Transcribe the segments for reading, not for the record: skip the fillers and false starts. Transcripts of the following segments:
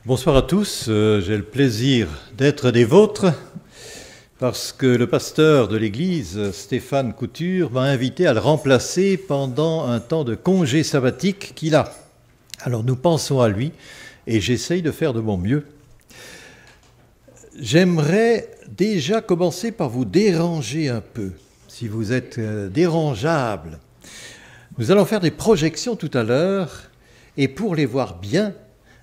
Bonsoir à tous, j'ai le plaisir d'être des vôtres parce que le pasteur de l'église, Stéphane Couture, m'a invité à le remplacer pendant un temps de congé sabbatique qu'il a. Alors nous pensons à lui et j'essaye de faire de mon mieux. J'aimerais déjà commencer par vous déranger un peu, si vous êtes dérangeable. Nous allons faire des projections tout à l'heure et pour les voir bien,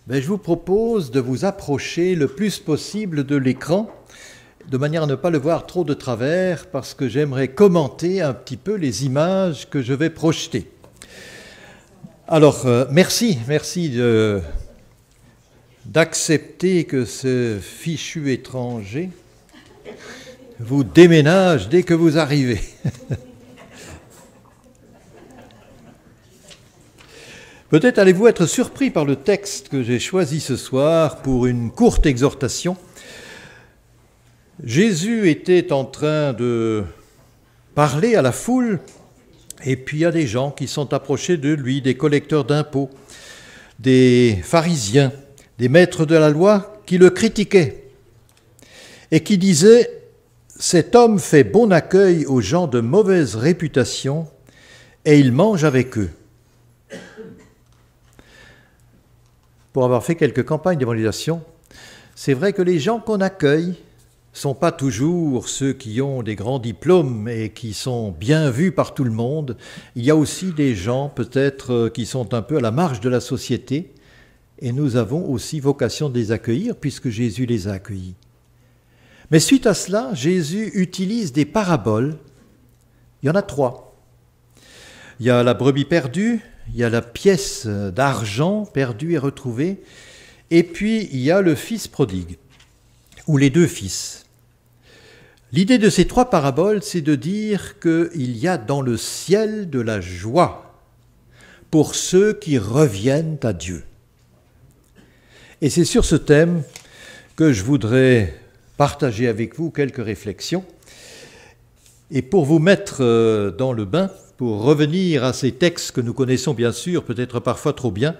je vous propose de vous approcher le plus possible de l'écran, de manière à ne pas le voir trop de travers, parce que j'aimerais commenter un petit peu les images que je vais projeter. Alors, merci d'accepter que ce fichu étranger vous déménage dès que vous arrivez. Peut-être allez-vous être surpris par le texte que j'ai choisi ce soir pour une courte exhortation. Jésus était en train de parler à la foule, et puis il y a des gens qui sont approchés de lui, des collecteurs d'impôts, des pharisiens, des maîtres de la loi qui le critiquaient et qui disaient « Cet homme fait bon accueil aux gens de mauvaise réputation et il mange avec eux. » Pour avoir fait quelques campagnes d'évangélisation, c'est vrai que les gens qu'on accueille ne sont pas toujours ceux qui ont des grands diplômes et qui sont bien vus par tout le monde. Il y a aussi des gens peut-être qui sont un peu à la marge de la société et nous avons aussi vocation de les accueillir puisque Jésus les a accueillis. Mais suite à cela, Jésus utilise des paraboles. Il y en a 3. Il y a la brebis perdue, il y a la pièce d'argent perdue et retrouvée, et puis il y a le fils prodigue, ou les 2 fils. L'idée de ces 3 paraboles, c'est de dire qu'il y a dans le ciel de la joie pour ceux qui reviennent à Dieu. Et c'est sur ce thème que je voudrais partager avec vous quelques réflexions. Et pour vous mettre dans le bain, pour revenir à ces textes que nous connaissons bien sûr, peut-être parfois trop bien,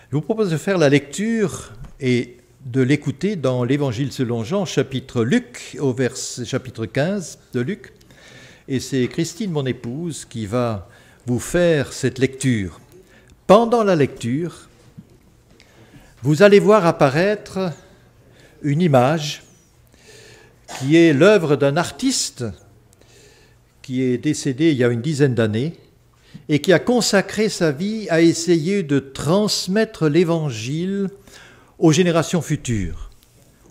je vous propose de faire la lecture et de l'écouter dans l'Évangile selon Jean, chapitre 15 de Luc. Et c'est Christine, mon épouse, qui va vous faire cette lecture. Pendant la lecture, vous allez voir apparaître une image qui est l'œuvre d'un artiste qui est décédé il y a une dizaine d'années et qui a consacré sa vie à essayer de transmettre l'Évangile aux générations futures,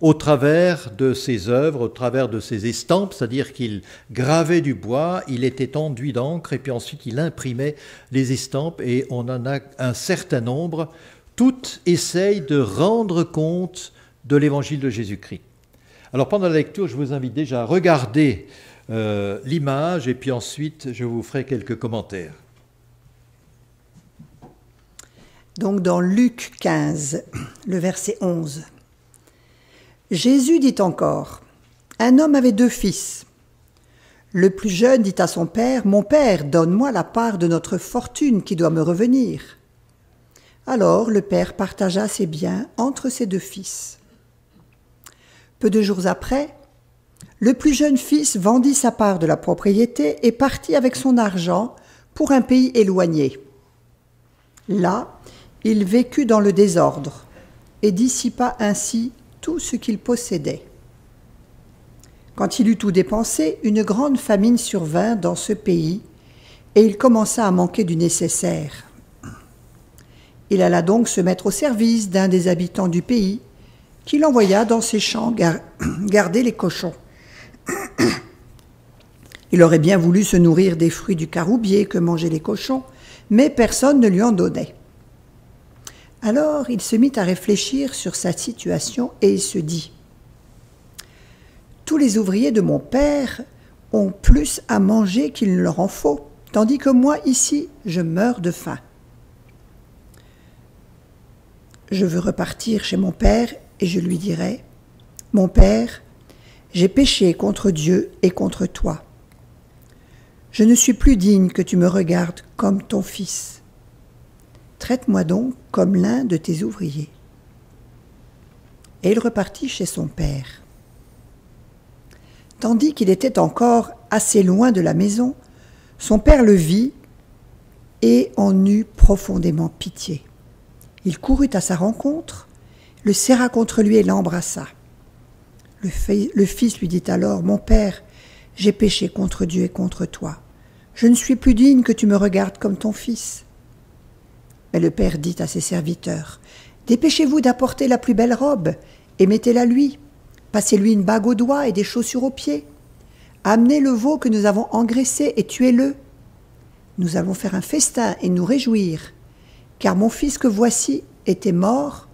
au travers de ses œuvres, au travers de ses estampes, c'est-à-dire qu'il gravait du bois, il était enduit d'encre et puis ensuite il imprimait les estampes et on en a un certain nombre. Toutes essayent de rendre compte de l'Évangile de Jésus-Christ. Alors pendant la lecture, je vous invite déjà à regarder l'image et puis ensuite je vous ferai quelques commentaires. Donc dans Luc 15, le verset 11, Jésus dit encore, « Un homme avait 2 fils. Le plus jeune dit à son père, « Mon père, donne-moi la part de notre fortune qui doit me revenir. » Alors le père partagea ses biens entre ses 2 fils. Peu de jours après, le plus jeune fils vendit sa part de la propriété et partit avec son argent pour un pays éloigné. Là, il vécut dans le désordre et dissipa ainsi tout ce qu'il possédait. Quand il eut tout dépensé, une grande famine survint dans ce pays et il commença à manquer du nécessaire. Il alla donc se mettre au service d'un des habitants du pays qui l'envoya dans ses champs garder les cochons. Il aurait bien voulu se nourrir des fruits du caroubier que mangeaient les cochons, mais personne ne lui en donnait. Alors il se mit à réfléchir sur sa situation et il se dit « Tous les ouvriers de mon père ont plus à manger qu'il ne leur en faut, tandis que moi, ici, je meurs de faim. Je veux repartir chez mon père et je lui dirai « Mon père, j'ai péché contre Dieu et contre toi. Je ne suis plus digne que tu me regardes comme ton fils. Traite-moi donc comme l'un de tes ouvriers. » et il repartit chez son père. Tandis qu'il était encore assez loin de la maison, son père le vit et en eut profondément pitié. Il courut à sa rencontre, le serra contre lui et l'embrassa. Le fils lui dit alors, « Mon père, j'ai péché contre Dieu et contre toi. Je ne suis plus digne que tu me regardes comme ton fils. » Mais le père dit à ses serviteurs, « Dépêchez-vous d'apporter la plus belle robe et mettez-la lui. Passez-lui une bague au doigt et des chaussures aux pieds. Amenez le veau que nous avons engraissé et tuez-le. Nous allons faire un festin et nous réjouir, car mon fils que voici était mort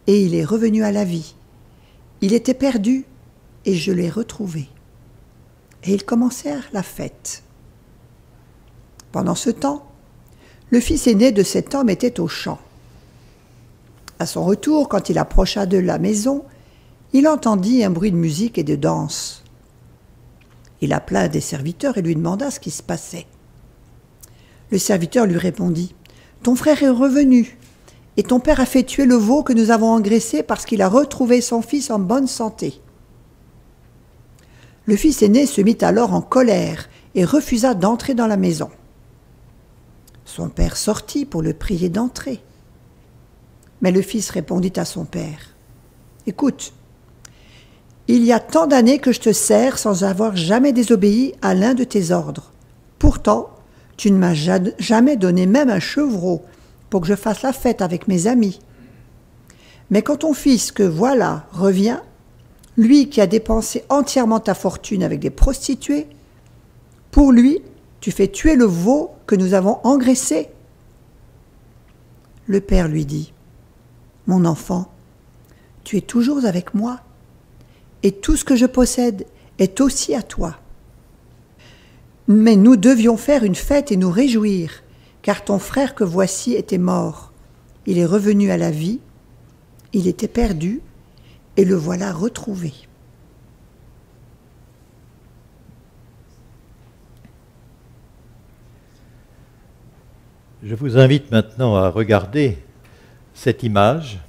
et il est revenu à la vie. Il était perdu et je l'ai retrouvé. » Et ils commencèrent la fête. Pendant ce temps, le fils aîné de cet homme était au champ. À son retour, quand il approcha de la maison, il entendit un bruit de musique et de danse. Il appela un des serviteurs et lui demanda ce qui se passait. Le serviteur lui répondit, « Ton frère est revenu, et ton père a fait tuer le veau que nous avons engraissé parce qu'il a retrouvé son fils en bonne santé. » Le fils aîné se mit alors en colère et refusa d'entrer dans la maison. Son père sortit pour le prier d'entrer. Mais le fils répondit à son père, « Écoute, il y a tant d'années que je te sers sans avoir jamais désobéi à l'un de tes ordres. Pourtant, tu ne m'as jamais donné même un chevreau pour que je fasse la fête avec mes amis. Mais quand ton fils que voilà revient, lui qui a dépensé entièrement ta fortune avec des prostituées, pour lui, tu fais tuer le veau que nous avons engraissé. » Le père lui dit, « Mon enfant, tu es toujours avec moi, et tout ce que je possède est aussi à toi. Mais nous devions faire une fête et nous réjouir, car ton frère que voici était mort. Il est revenu à la vie, il était perdu, et le voilà retrouvé. » Je vous invite maintenant à regarder cette image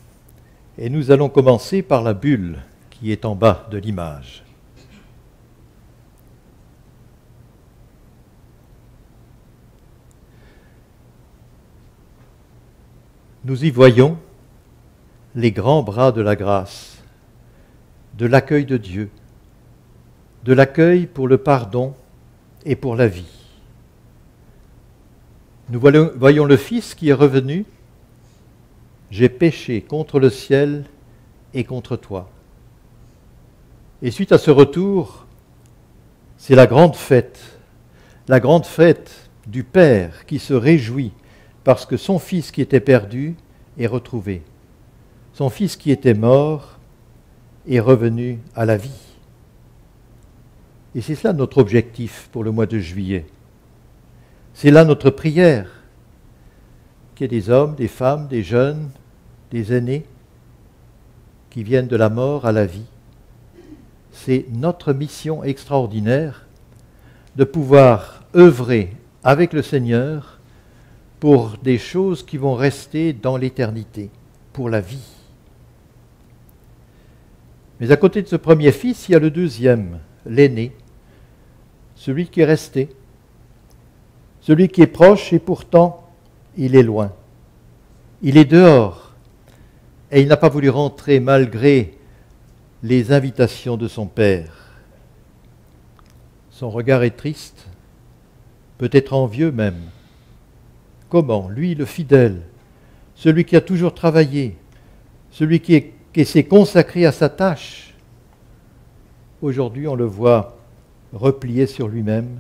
et nous allons commencer par la bulle qui est en bas de l'image. Nous y voyons les grands bras de la grâce, de l'accueil de Dieu, de l'accueil pour le pardon et pour la vie. Nous voyons le Fils qui est revenu. « J'ai péché contre le ciel et contre toi. » Et suite à ce retour, c'est la grande fête du Père qui se réjouit parce que son Fils qui était perdu est retrouvé. Son Fils qui était mort est revenu à la vie. Et c'est cela notre objectif pour le mois de juillet. C'est là notre prière, qu'il y ait des hommes, des femmes, des jeunes, des aînés qui viennent de la mort à la vie. C'est notre mission extraordinaire de pouvoir œuvrer avec le Seigneur pour des choses qui vont rester dans l'éternité, pour la vie. Mais à côté de ce premier fils, il y a le deuxième, l'aîné, celui qui est resté, celui qui est proche et pourtant il est loin. Il est dehors et il n'a pas voulu rentrer malgré les invitations de son père. Son regard est triste, peut-être envieux même. Comment, lui le fidèle, celui qui a toujours travaillé, celui qui s'est consacré à sa tâche, aujourd'hui on le voit replié sur lui-même,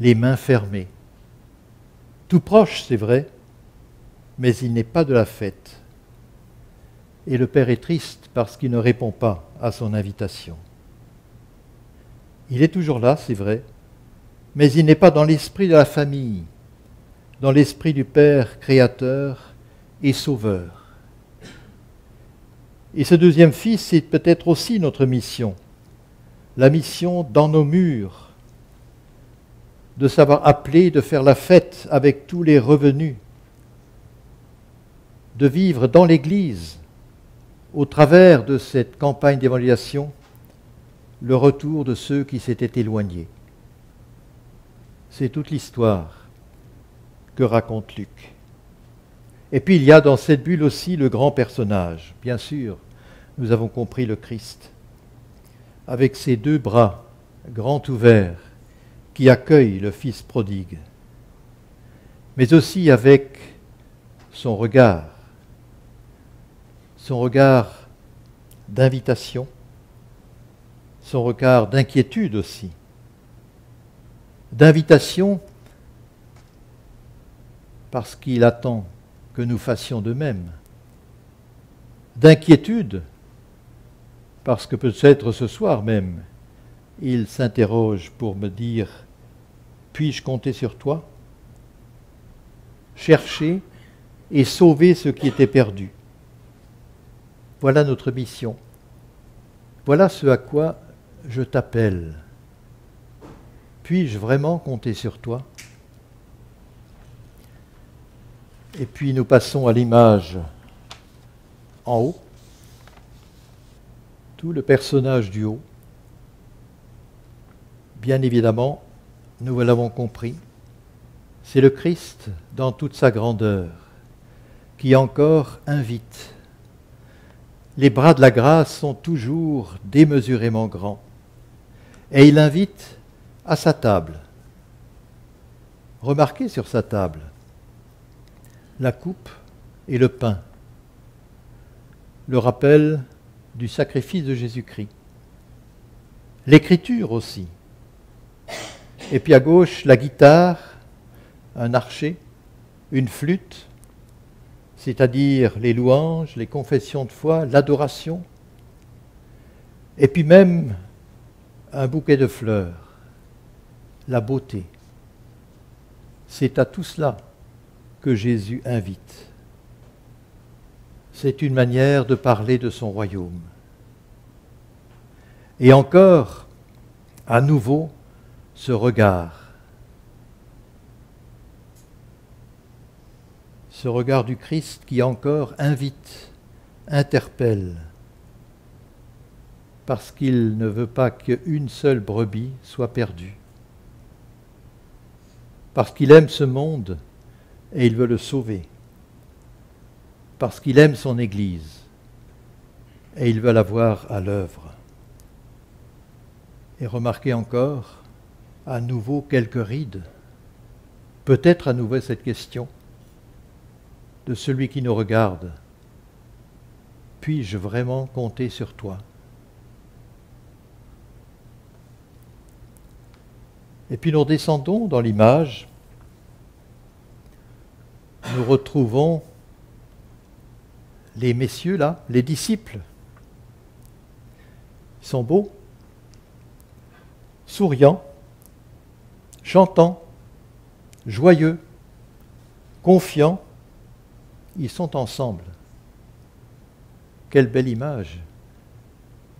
les mains fermées. Tout proche, c'est vrai, mais il n'est pas de la fête. Et le père est triste parce qu'il ne répond pas à son invitation. Il est toujours là, c'est vrai, mais il n'est pas dans l'esprit de la famille, dans l'esprit du Père créateur et sauveur. Et ce deuxième fils, c'est peut-être aussi notre mission, la mission dans nos murs, de savoir appeler, de faire la fête avec tous les revenus, de vivre dans l'Église au travers de cette campagne d'évangélisation, le retour de ceux qui s'étaient éloignés. C'est toute l'histoire que raconte Luc. Et puis il y a dans cette bulle aussi le grand personnage. Bien sûr, nous avons compris le Christ, avec ses deux bras grands ouverts, qui accueille le Fils prodigue, mais aussi avec son regard d'invitation, son regard d'inquiétude aussi, d'invitation parce qu'il attend que nous fassions de même, d'inquiétude parce que peut-être ce soir même, il s'interroge pour me dire « Puis-je compter sur toi ?» Chercher et sauver ce qui était perdu. Voilà notre mission. Voilà ce à quoi je t'appelle. Puis-je vraiment compter sur toi ? Et puis nous passons à l'image en haut, tout le personnage du haut. Bien évidemment, nous l'avons compris, c'est le Christ dans toute sa grandeur qui encore invite. Les bras de la grâce sont toujours démesurément grands et il invite à sa table. Remarquez sur sa table la coupe et le pain, le rappel du sacrifice de Jésus-Christ. L'écriture aussi. Et puis à gauche, la guitare, un archet, une flûte, c'est-à-dire les louanges, les confessions de foi, l'adoration. Et puis même un bouquet de fleurs, la beauté. C'est à tout cela que Jésus invite. C'est une manière de parler de son royaume. Et encore, à nouveau, ce regard du Christ qui encore invite, interpelle, parce qu'il ne veut pas qu'une seule brebis soit perdue, parce qu'il aime ce monde et il veut le sauver, parce qu'il aime son Église et il veut la voir à l'œuvre. Et remarquez encore, à nouveau quelques rides, peut-être à nouveau cette question de celui qui nous regarde. Puis-je vraiment compter sur toi ? Et puis nous descendons dans l'image, nous retrouvons les messieurs là, les disciples. Ils sont beaux, souriants, chantants, joyeux, confiants. Ils sont ensemble. Quelle belle image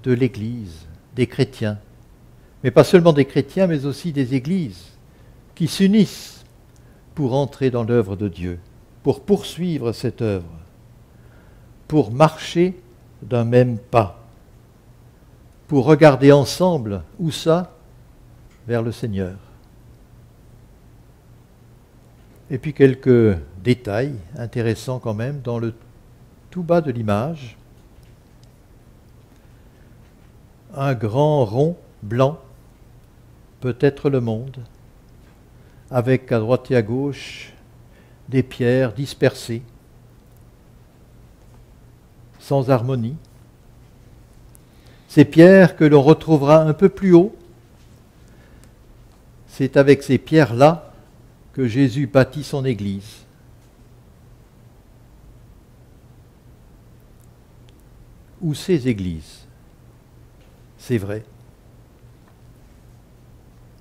de l'Église, des chrétiens. Mais pas seulement des chrétiens, mais aussi des églises qui s'unissent pour entrer dans l'œuvre de Dieu, pour poursuivre cette œuvre, pour marcher d'un même pas, pour regarder ensemble, où ça ? Vers le Seigneur. Et puis quelques détails intéressants quand même dans le tout bas de l'image. Un grand rond blanc, peut-être le monde, avec à droite et à gauche des pierres dispersées, sans harmonie. Ces pierres que l'on retrouvera un peu plus haut, c'est avec ces pierres-là que Jésus bâtit son Église. Ou ses églises, c'est vrai.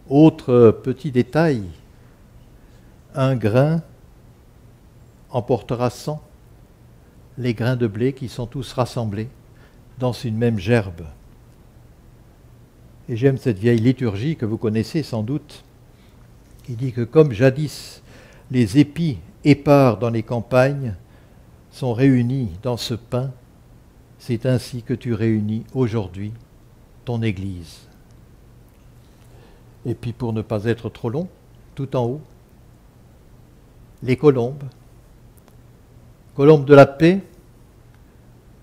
Autre petit détail, un grain emportera 100, les grains de blé qui sont tous rassemblés dans une même gerbe. Et j'aime cette vieille liturgie que vous connaissez sans doute, qui dit que comme jadis les épis épars dans les campagnes sont réunis dans ce pain, C'est ainsi que tu réunis aujourd'hui ton Église. Et puis pour ne pas être trop long, tout en haut, les colombes. Colombes de la paix,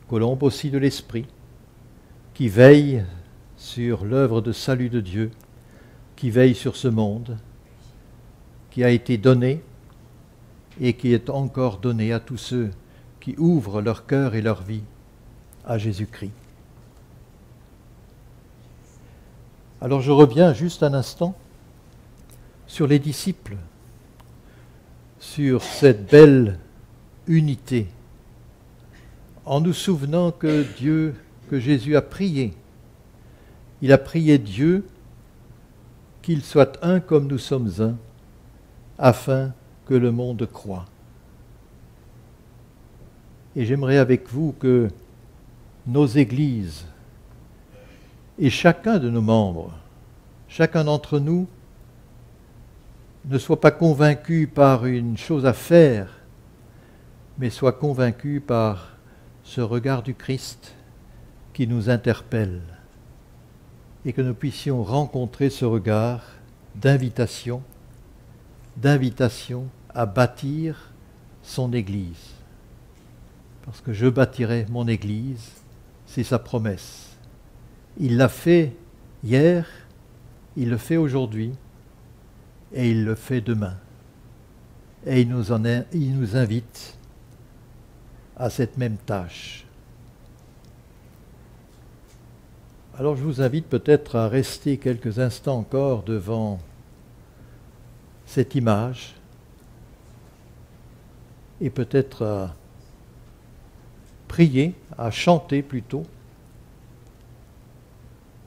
colombes aussi de l'esprit, qui veillent sur l'œuvre de salut de Dieu, qui veillent sur ce monde, qui a été donné et qui est encore donné à tous ceux qui ouvrent leur cœur et leur vie à Jésus-Christ. Alors je reviens juste un instant sur les disciples, sur cette belle unité, en nous souvenant que Jésus a prié. Il a prié Dieu qu'il soit un comme nous sommes un, afin que le monde croie. Et j'aimerais avec vous que nos églises et chacun de nos membres, chacun d'entre nous, ne soit pas convaincu par une chose à faire, mais soit convaincu par ce regard du Christ qui nous interpelle, et que nous puissions rencontrer ce regard d'invitation à bâtir son Église. Parce que je bâtirai mon Église, c'est sa promesse. Il l'a fait hier, il le fait aujourd'hui, et il le fait demain. Et il nous invite à cette même tâche. Alors je vous invite peut-être à rester quelques instants encore devant cette image et peut-être à prier, à chanter plutôt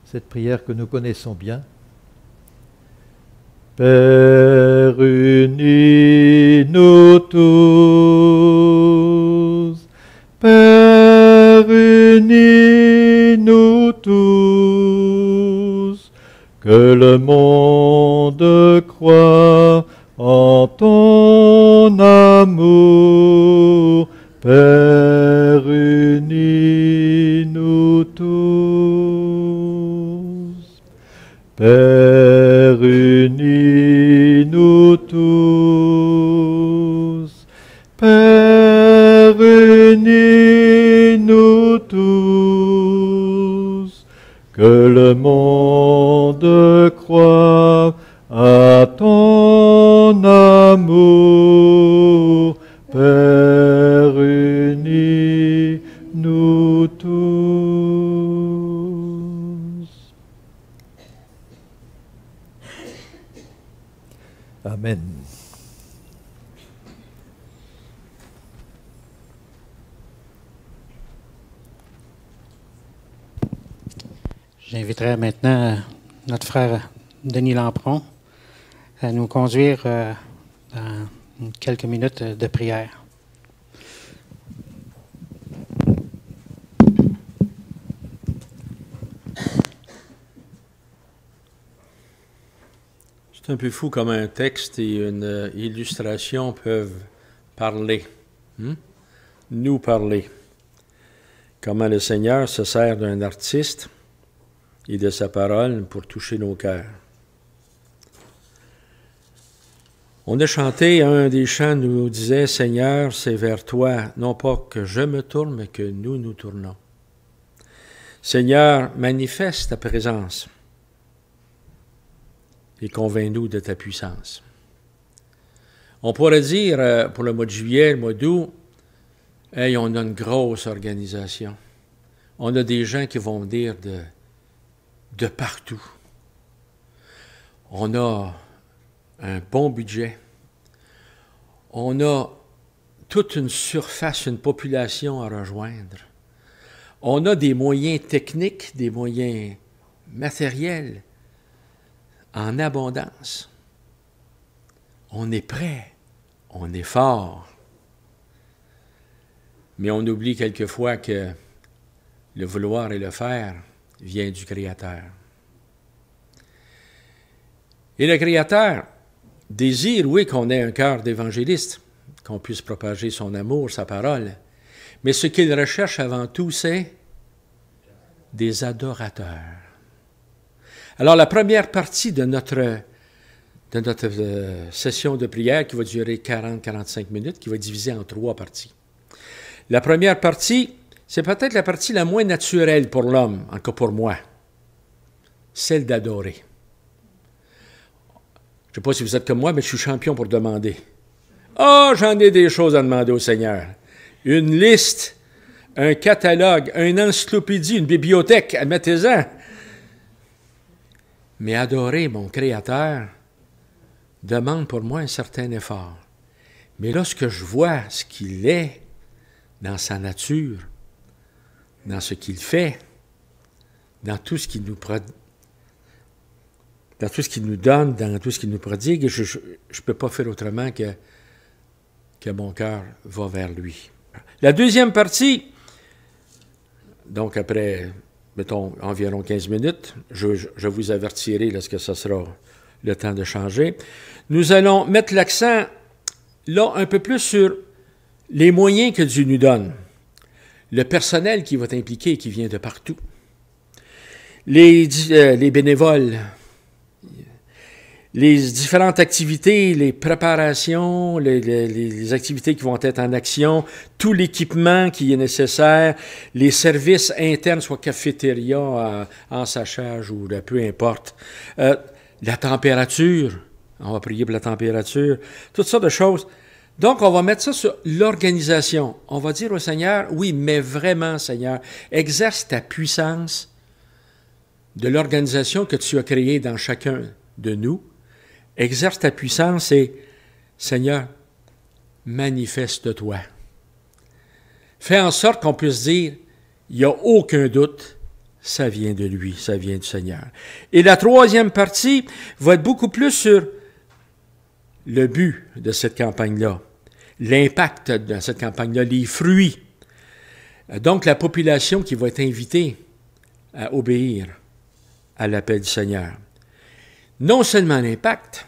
cette prière que nous connaissons bien. Père, unis-nous tous. Père, unis-nous tous. Que le monde croie en ton amour. Père, unis-nous tous. Père, unis-nous tous. Père, unis-nous tous. Que le monde croie à ton amour. Père, unis-nous tous. Amen. J'inviterai maintenant notre frère Denis Lampron à nous conduire dans quelques minutes de prière. C'est un peu fou comme un texte et une illustration peuvent parler, nous parler. Comment le Seigneur se sert d'un artiste et de sa parole pour toucher nos cœurs. On a chanté, un des chants nous disait, « Seigneur, c'est vers toi, non pas que je me tourne, mais que nous nous tournons. » Seigneur, manifeste ta présence et convainc-nous de ta puissance. On pourrait dire, pour le mois de juillet, le mois d'août, « Hey, on a une grosse organisation. On a des gens qui vont venir de partout. On a un bon budget. On a toute une surface, une population à rejoindre. On a des moyens techniques, des moyens matériels en abondance. On est prêt, on est fort. Mais on oublie quelquefois que le vouloir et le faire vient du Créateur. Et le Créateur désire, oui, qu'on ait un cœur d'évangéliste, qu'on puisse propager son amour, sa parole. Mais ce qu'il recherche avant tout, c'est des adorateurs. Alors, la première partie de notre session de prière, qui va durer 40-45 minutes, qui va être divisée en 3 parties. La première partie, c'est peut-être la partie la moins naturelle pour l'homme, en tout cas pour moi, celle d'adorer. Je ne sais pas si vous êtes comme moi, mais je suis champion pour demander. Ah, j'en ai des choses à demander au Seigneur. Une liste, un catalogue, une encyclopédie, une bibliothèque, admettez-en. Mais adorer mon Créateur demande pour moi un certain effort. Mais lorsque je vois ce qu'il est dans sa nature, dans ce qu'il fait, dans tout ce qu'il nous donne, dans tout ce qu'il nous prodigue, je ne peux pas faire autrement que mon cœur va vers lui. La deuxième partie, donc après, mettons, environ 15 minutes, je vous avertirai lorsque ce sera le temps de changer, nous allons mettre l'accent là un peu plus sur les moyens que Dieu nous donne, le personnel qui va être impliqué, qui vient de partout, les bénévoles, les différentes activités, les préparations, les activités qui vont être en action, tout l'équipement qui est nécessaire, les services internes, soit cafétéria, en sachage ou peu importe, la température, on va prier pour la température, toutes sortes de choses. Donc, on va mettre ça sur l'organisation. On va dire au Seigneur, oui, mais vraiment, Seigneur, exerce ta puissance de l'organisation que tu as créée dans chacun de nous. Exerce ta puissance et, Seigneur, manifeste-toi. Fais en sorte qu'on puisse dire, il n'y a aucun doute, ça vient de lui, ça vient du Seigneur. Et la troisième partie va être beaucoup plus sur le but de cette campagne-là, l'impact de cette campagne-là, les fruits. Donc, la population qui va être invitée à obéir à l'appel du Seigneur. Non seulement l'impact,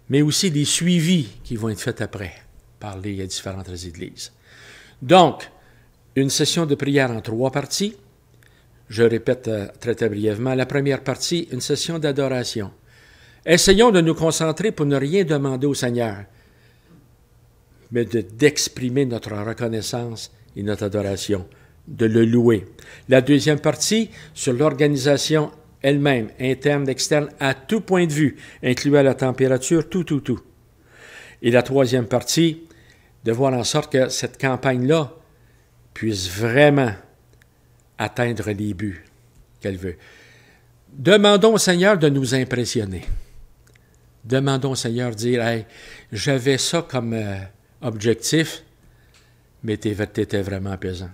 mais aussi les suivis qui vont être faits après par les différentes églises. Donc, une session de prière en 3 parties. Je répète très, très brièvement. La première partie, une session d'adoration. Essayons de nous concentrer pour ne rien demander au Seigneur, mais d'exprimer notre reconnaissance et notre adoration, de le louer. La deuxième partie, sur l'organisation elle-même, interne, externe, à tout point de vue, incluant la température, tout. Et la troisième partie, de voir en sorte que cette campagne-là puisse vraiment atteindre les buts qu'elle veut. Demandons au Seigneur de nous impressionner. Demandons au Seigneur de dire, hey, j'avais ça comme objectif, mais tu étais vraiment pesant.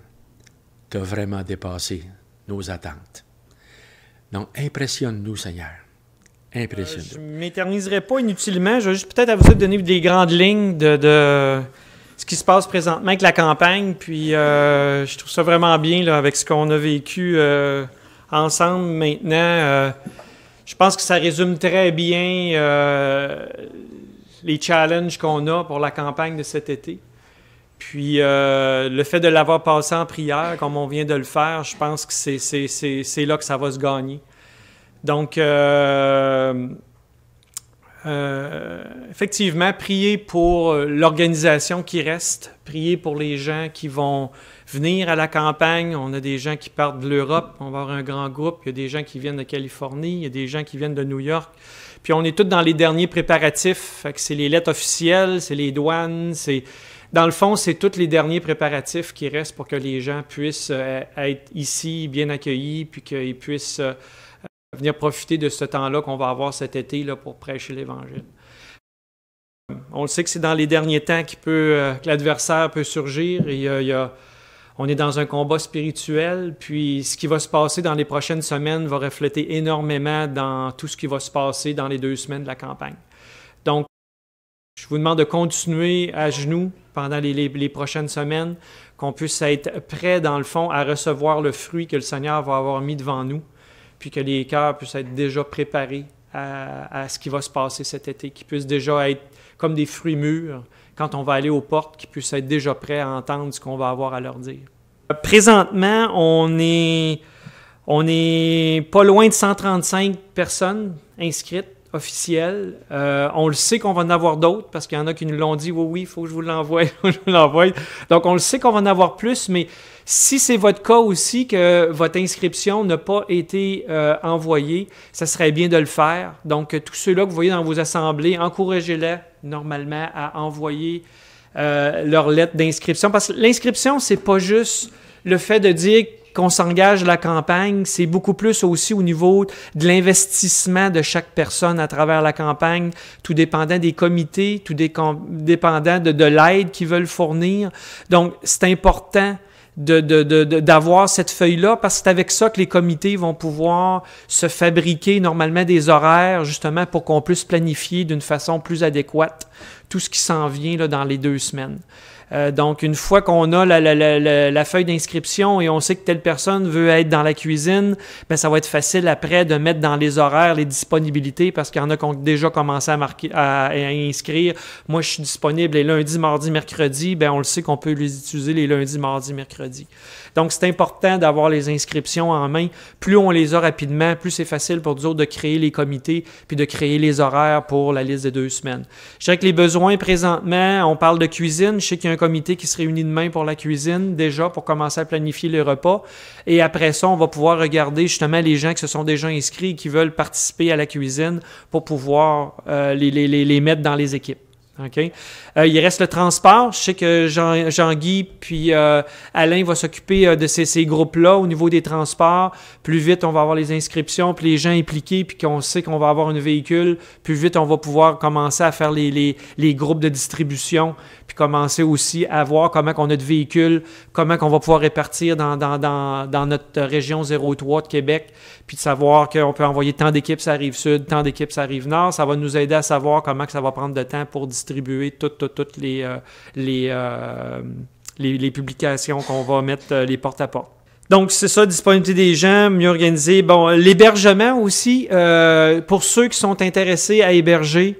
Tu as vraiment dépassé nos attentes. Donc, impressionne-nous, Seigneur. Impressionne-nous. Je ne m'éterniserai pas inutilement. Je vais juste peut-être à vous donner des grandes lignes de ce qui se passe présentement avec la campagne. Puis, je trouve ça vraiment bien là, avec ce qu'on a vécu ensemble maintenant. Je pense que ça résume très bien les challenges qu'on a pour la campagne de cet été. Puis, le fait de l'avoir passé en prière, comme on vient de le faire, je pense que c'est là que ça va se gagner. Donc, effectivement, prier pour l'organisation qui reste, prier pour les gens qui vont venir à la campagne. On a des gens qui partent de l'Europe, on va avoir un grand groupe. Il y a des gens qui viennent de Californie, il y a des gens qui viennent de New York. Puis, on est tous dans les derniers préparatifs. Fait que c'est les lettres officielles, c'est les douanes, c'est... Dans le fond, c'est tous les derniers préparatifs qui restent pour que les gens puissent être ici, bien accueillis, puis qu'ils puissent venir profiter de ce temps-là qu'on va avoir cet été là, pour prêcher l'Évangile. On le sait que c'est dans les derniers temps que l'adversaire peut surgir. Et, on est dans un combat spirituel, puis ce qui va se passer dans les prochaines semaines va refléter énormément dans tout ce qui va se passer dans les 2 semaines de la campagne. Donc, je vous demande de continuer à genoux pendant les prochaines semaines, qu'on puisse être prêt, dans le fond, à recevoir le fruit que le Seigneur va avoir mis devant nous, puis que les cœurs puissent être déjà préparés à ce qui va se passer cet été, qu'ils puissent déjà être comme des fruits mûrs quand on va aller aux portes, qu'ils puissent être déjà prêts à entendre ce qu'on va avoir à leur dire. Présentement, on On est pas loin de 135 personnes inscrites, officielles. On le sait qu'on va en avoir d'autres parce qu'il y en a qui nous l'ont dit, oui, il faut que je vous l'envoie, Donc, on le sait qu'on va en avoir plus, mais si c'est votre cas aussi, que votre inscription n'a pas été envoyée, ça serait bien de le faire. Donc, tous ceux-là que vous voyez dans vos assemblées, encouragez-les normalement à envoyer leur lettre d'inscription. Parce que l'inscription, c'est pas juste le fait de dire qu'on s'engage à la campagne, c'est beaucoup plus aussi au niveau de l'investissement de chaque personne à travers la campagne, tout dépendant des comités, tout dépendant de l'aide qu'ils veulent fournir. Donc, c'est important d'avoir cette feuille-là parce que c'est avec ça que les comités vont pouvoir se fabriquer normalement des horaires justement pour qu'on puisse planifier d'une façon plus adéquate tout ce qui s'en vient là, dans les 2 semaines. Donc, une fois qu'on a la feuille d'inscription et on sait que telle personne veut être dans la cuisine, bien, ça va être facile après de mettre dans les horaires les disponibilités parce qu'il y en a qui ont déjà commencé à inscrire. Moi, je suis disponible les lundis, mardis, mercredis. Bien, on le sait qu'on peut les utiliser les lundis, mardis, mercredis. Donc, c'est important d'avoir les inscriptions en main. Plus on les a rapidement, plus c'est facile pour nous autres de créer les comités puis de créer les horaires pour la liste des 2 semaines. Je dirais que les besoins présentement, on parle de cuisine. Je sais qu'il y a un comité qui se réunit demain pour la cuisine, déjà, pour commencer à planifier les repas. Et après ça, on va pouvoir regarder justement les gens qui se sont déjà inscrits et qui veulent participer à la cuisine pour pouvoir les mettre dans les équipes. Okay. Il reste le transport. Je sais que Jean-Guy puis Alain va s'occuper de ces groupes-là au niveau des transports. Plus vite on va avoir les inscriptions, puis les gens impliqués, puis qu'on sait qu'on va avoir un véhicule, plus vite on va pouvoir commencer à faire les groupes de distribution, puis commencer aussi à voir comment on a de véhicules, comment on va pouvoir répartir dans notre région 03 de Québec, puis de savoir qu'on peut envoyer tant d'équipes sur la Rive-Sud, tant d'équipes sur la Rive-Nord. Ça va nous aider à savoir comment que ça va prendre de temps pour distribuer toutes les publications qu'on va mettre les porte-à-porte. Donc, c'est ça, disponibilité des gens, mieux organisé. Bon, l'hébergement aussi, pour ceux qui sont intéressés à héberger,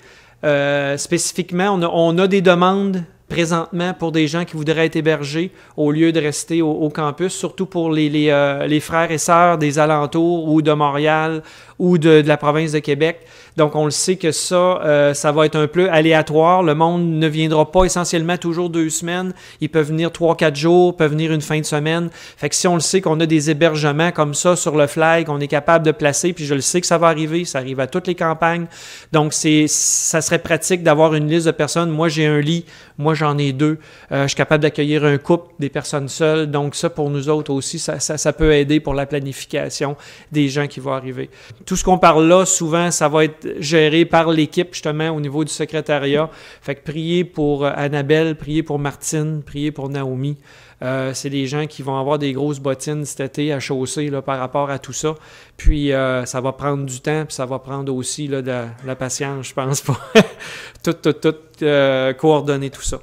spécifiquement, on a des demandes présentement pour des gens qui voudraient être hébergés au lieu de rester au campus, surtout pour les frères et sœurs des alentours ou de Montréal ou de la province de Québec. Donc, on le sait que ça va être un peu aléatoire. Le monde ne viendra pas essentiellement toujours 2 semaines. Ils peuvent venir 3-4 jours, peuvent venir une fin de semaine. Fait que si on le sait qu'on a des hébergements comme ça sur le fly, qu'on est capable de placer, puis je le sais que ça va arriver, ça arrive à toutes les campagnes. Donc, ça serait pratique d'avoir une liste de personnes. Moi, j'ai un lit. Moi, j'en ai 2. Je suis capable d'accueillir un couple, des personnes seules. Donc, ça, pour nous autres aussi, ça peut aider pour la planification des gens qui vont arriver. Tout ce qu'on parle là, souvent, ça va être géré par l'équipe, justement, au niveau du secrétariat. Fait que priez pour Annabelle, priez pour Martine, priez pour Naomi. C'est des gens qui vont avoir des grosses bottines cet été à chausser là, par rapport à tout ça. Puis, ça va prendre du temps, puis ça va prendre aussi là, de la patience, je pense, pour tout coordonner tout ça.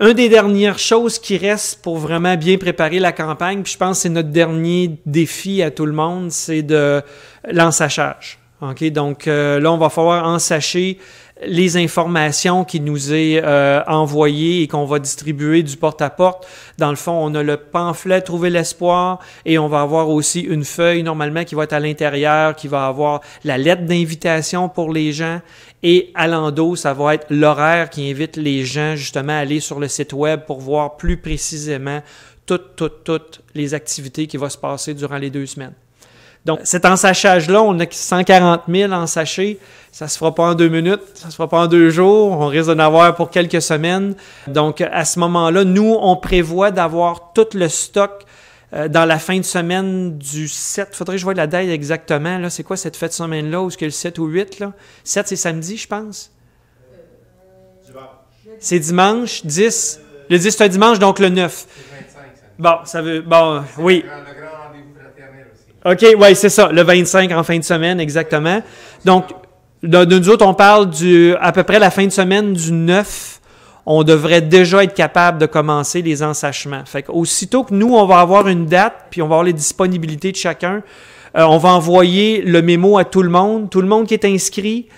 Une des dernières choses qui reste pour vraiment bien préparer la campagne, puis je pense que c'est notre dernier défi à tout le monde, c'est de l'ensachage. Okay? Donc là, on va falloir ensacher les informations qui nous est envoyées et qu'on va distribuer du porte-à-porte. Dans le fond, on a le pamphlet « Trouver l'espoir » et on va avoir aussi une feuille normalement qui va être à l'intérieur, qui va avoir la lettre d'invitation pour les gens. Et à l'endos, ça va être l'horaire qui invite les gens justement à aller sur le site web pour voir plus précisément toutes les activités qui vont se passer durant les 2 semaines. Donc, cet ensachage-là, on a 140 000 ensachés. Ça ne se fera pas en 2 minutes, ça ne se fera pas en 2 jours. On risque d'en avoir pour quelques semaines. Donc, à ce moment-là, nous, on prévoit d'avoir tout le stock dans la fin de semaine du 7. Faudrait que je voie la date exactement. Là, c'est quoi cette fête de semaine-là? Où est-ce que le 7 ou 8? Là? 7, c'est samedi, je pense? C'est dimanche. 10. Le 10, c'est un dimanche, donc le 9. C'est 25, samedi. Bon, ça veut... Bon, oui. Le grand rendez-vous fraternel aussi. OK, oui, c'est ça. Le 25 en fin de semaine, exactement. Donc, de nous autres, on parle à peu près la fin de semaine du 9. On devrait déjà être capable de commencer les ensachements. Fait qu'aussitôt que nous, on va avoir une date, puis on va avoir les disponibilités de chacun, on va envoyer le mémo à tout le monde qui est inscrit.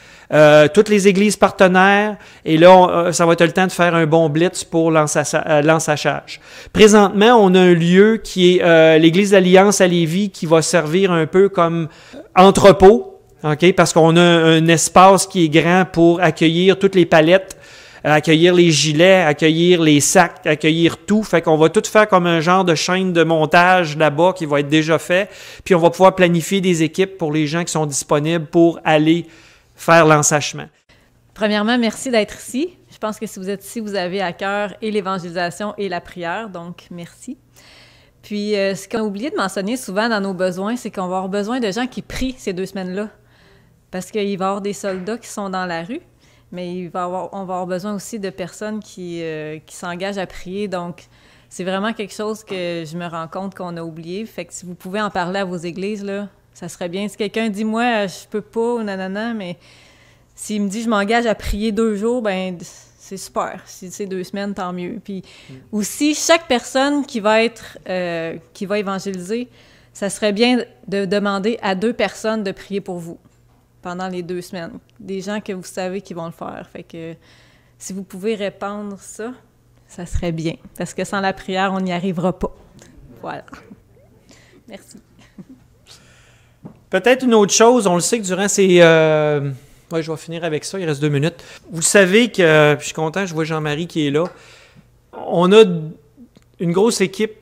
toutes les églises partenaires, et là, ça va être le temps de faire un bon blitz pour l'ensachage. Présentement, on a un lieu qui est l'église d'Alliance à Lévis, qui va servir un peu comme entrepôt, okay? Parce qu'on a un espace qui est grand pour accueillir toutes les palettes, accueillir les gilets, accueillir les sacs, accueillir tout. Fait qu'on va tout faire comme un genre de chaîne de montage là-bas qui va être déjà fait. Puis on va pouvoir planifier des équipes pour les gens qui sont disponibles pour aller faire l'ensachement. Premièrement, merci d'être ici. Je pense que si vous êtes ici, vous avez à cœur et l'évangélisation et la prière, donc merci. Puis ce qu'on a oublié de mentionner souvent dans nos besoins, c'est qu'on va avoir besoin de gens qui prient ces 2 semaines-là. Parce qu'il va y avoir des soldats qui sont dans la rue. Mais on va avoir besoin aussi de personnes qui s'engagent à prier. Donc, c'est vraiment quelque chose que je me rends compte qu'on a oublié. Fait que si vous pouvez en parler à vos églises, là, ça serait bien. Si quelqu'un dit « Moi, je peux pas » ou « nanana », mais s'il me dit « Je m'engage à prier 2 jours », ben c'est super. Si c'est 2 semaines, tant mieux. Puis aussi, chaque personne qui va évangéliser, ça serait bien de demander à 2 personnes de prier pour vous pendant les 2 semaines. Des gens que vous savez qui vont le faire. Fait que si vous pouvez répandre ça, ça serait bien. Parce que sans la prière, on n'y arrivera pas. Voilà. Merci. Peut-être une autre chose, on le sait que durant ces... Ouais, je vais finir avec ça, il reste 2 minutes. Vous savez que, je suis content, je vois Jean-Marie qui est là. On a une grosse équipe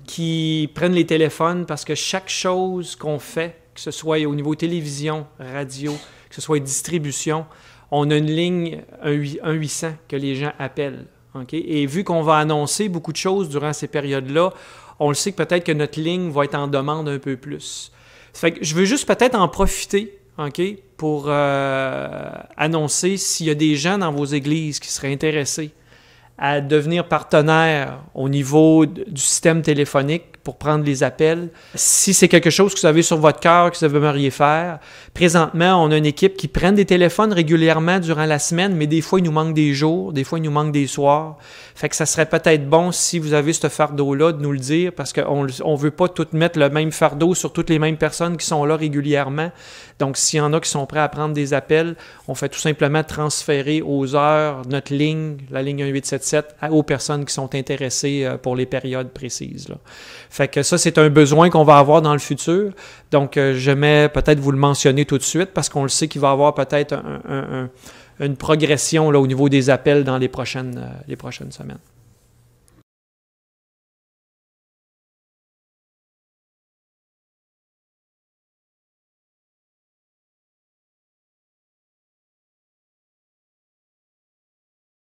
qui prennent les téléphones parce que chaque chose qu'on fait, que ce soit au niveau télévision, radio, que ce soit distribution, on a une ligne, un 800 que les gens appellent. Okay? Et vu qu'on va annoncer beaucoup de choses durant ces périodes-là, on le sait que peut-être que notre ligne va être en demande un peu plus. Fait que je veux juste peut-être en profiter, okay, pour annoncer s'il y a des gens dans vos églises qui seraient intéressés à devenir partenaires au niveau du système téléphonique pour prendre les appels. Si c'est quelque chose que vous avez sur votre cœur, que vous aimeriez faire, présentement, on a une équipe qui prend des téléphones régulièrement durant la semaine, mais des fois, il nous manque des jours, des fois, il nous manque des soirs. Fait que ça serait peut-être bon, si vous avez ce fardeau-là, de nous le dire, parce qu'on ne veut pas tout mettre le même fardeau sur toutes les mêmes personnes qui sont là régulièrement. Donc, s'il y en a qui sont prêts à prendre des appels, on fait tout simplement transférer aux heures notre ligne, la ligne 1877, aux personnes qui sont intéressées pour les périodes précises, là. Fait que ça, c'est un besoin qu'on va avoir dans le futur. Donc, j'aimais peut-être vous le mentionner tout de suite parce qu'on le sait qu'il va y avoir peut-être une progression là, au niveau des appels dans les prochaines semaines.